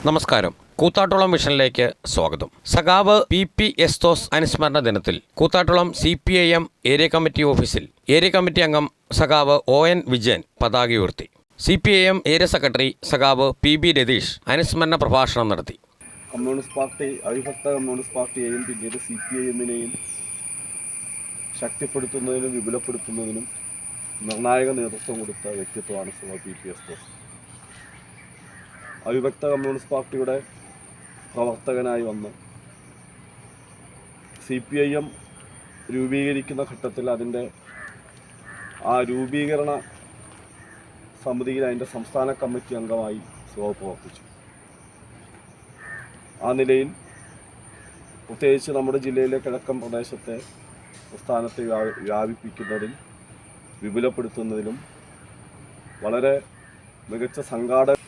നമസ്കാരം. കൂത്താട്ടുളം മിഷനിലേക്ക് സ്വാഗതം. സഖാവ് പി എസ്തോസ് അനുസ്മരണ ദിനത്തിൽ കൂത്താട്ടുളം CPIM ഏരിയ കമ്മിറ്റി ഓഫീസിൽ ഏരിയ കമ്മിറ്റി അംഗം സഖാവ് ON വിജയൻ പതാക ഉയർത്തി. CPIM ഏരിയ സെക്രട്ടറി സഖാവ് PB രതീഷ് അനുസ്മരണ പ്രഭാഷണം നടത്തി. കമ്മ്യൂണിസ്റ്റ് പാർട്ടി, അവിഭക്ത കമ്മ്യൂണിസ്റ്റ് പാർട്ടിയെയും പിന്നീട് CPIMനെയും ശക്തിപ്പെടുത്തുന്നതിനും വിപുലപ്പെടുത്തുന്നതിനും നിർണായക നേതൃത്വം കൊടുത്ത വ്യക്തിത്വമാണ് സഖാവ് പി എസ്തോസ്. അവിഭക്ത കമ്മ്യൂണിസ്റ്റ് പാർട്ടിയുടെ പ്രവർത്തകനായി വന്ന് CPIM രൂപീകരിക്കുന്ന ഘട്ടത്തിൽ അതിൻ്റെ ആ രൂപീകരണ സമിതിയിൽ അതിൻ്റെ സംസ്ഥാന കമ്മിറ്റി അംഗമായി സഖാവ് പ്രവർത്തിച്ചു. ആ നിലയിൽ പ്രത്യേകിച്ച് നമ്മുടെ ജില്ലയിലെ കിഴക്കൻ പ്രദേശത്തെ പ്രസ്ഥാനത്തെ വ്യാപിപ്പിക്കുന്നതിൽ വിപുലപ്പെടുത്തുന്നതിലും വളരെ മികച്ച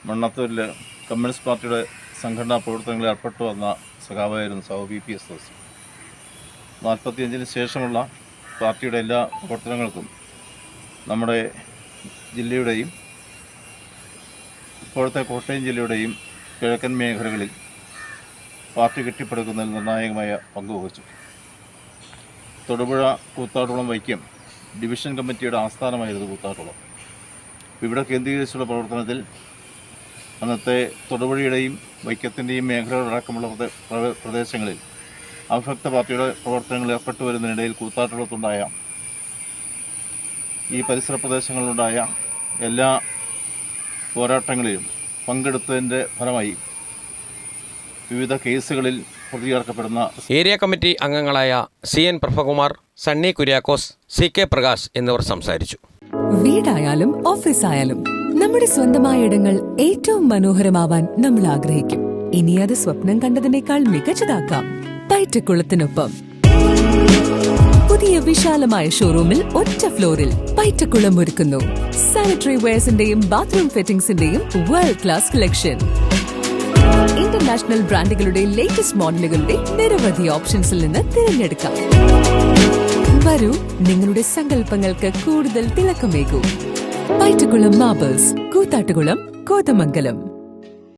മണ്ണത്തൂരിൽ കമ്മ്യൂണിസ്റ്റ് പാർട്ടിയുടെ സംഘടനാ പ്രവർത്തനങ്ങളിൽ ഏർപ്പെട്ടു വന്ന സഖാവായിരുന്നു സഖാവ് പി എസ്തോസ്. 45-ന് ശേഷമുള്ള പാർട്ടിയുടെ എല്ലാ പ്രവർത്തനങ്ങൾക്കും നമ്മുടെ ജില്ലയുടെയും ഇപ്പോഴത്തെ കോട്ടയം ജില്ലയുടെയും കിഴക്കൻ മേഖലകളിൽ പാർട്ടി കെട്ടിപ്പടുക്കുന്നതിൽ നിർണായകമായ പങ്കുവഹിച്ചു. തൊടുപുഴ കൂത്താട്ടുളം വൈക്കം ഡിവിഷൻ കമ്മിറ്റിയുടെ ആസ്ഥാനമായിരുന്നു കൂത്താട്ടുളം. ഇവിടെ കേന്ദ്രീകരിച്ചുള്ള പ്രവർത്തനത്തിൽ അന്നത്തെ തൊടുപുഴയുടെയും വൈക്കത്തിൻ്റെയും മേഖലകളടക്കമുള്ള പ്രദേശങ്ങളിൽ അവിഭക്ത പാർട്ടിയുടെ പ്രവർത്തനങ്ങളിൽ ഏർപ്പെട്ടു വരുന്നതിനിടയിൽ കൂത്താട്ടുളത്തുണ്ടായ ഈ പരിസര പ്രദേശങ്ങളിലുണ്ടായ എല്ലാ പോരാട്ടങ്ങളിലും പങ്കെടുത്തതിൻ്റെ ഫലമായി വിവിധ കേസുകളിൽ പ്രതി ചേർക്കപ്പെടുന്ന ഏരിയ കമ്മിറ്റി അംഗങ്ങളായ CN പ്രഭകുമാർ, സണ്ണി കുര്യാക്കോസ്, CK പ്രകാശ് എന്നിവർ സംസാരിച്ചു. വീടായാലും ഓഫീസായാലും നമ്മുടെ സ്വന്തമായ ഇടങ്ങൾ ഏറ്റവും മനോഹരമാവാൻ നമ്മൾ ആഗ്രഹിക്കും. ഇനി അത് സ്വപ്നം കണ്ടതിനേക്കാൾ മികച്ചതാക്കാം പൈറ്റക്കുളത്തിനൊപ്പം. പുതിയ വിശാലമായ ഷോറൂമിൽ ഒറ്റ ഫ്ലോറിൽ പൈറ്റക്കുളം ഒരുക്കുന്നു സാനിറ്ററി വെയർസിന്റെയും ബാത്റൂം ഫിറ്റിംഗ്സിന്റെയും വേൾഡ് ക്ലാസ് കളക്ഷൻ. ഇന്റർനാഷണൽ ബ്രാൻഡുകളുടെ ലേറ്റസ്റ്റ് മോഡലുകളുടെ നിരവധി ഓപ്ഷൻസിൽ നിന്ന് തിരഞ്ഞെടുക്കാം. വരൂ, നിങ്ങളുടെ സങ്കല്പങ്ങൾക്ക് കൂടുതൽ തിളക്കമേകൂ. പൈറ്റക്കുളം മാർബിൾസ്, കൂത്താട്ടുകുളം, കോതമംഗലം.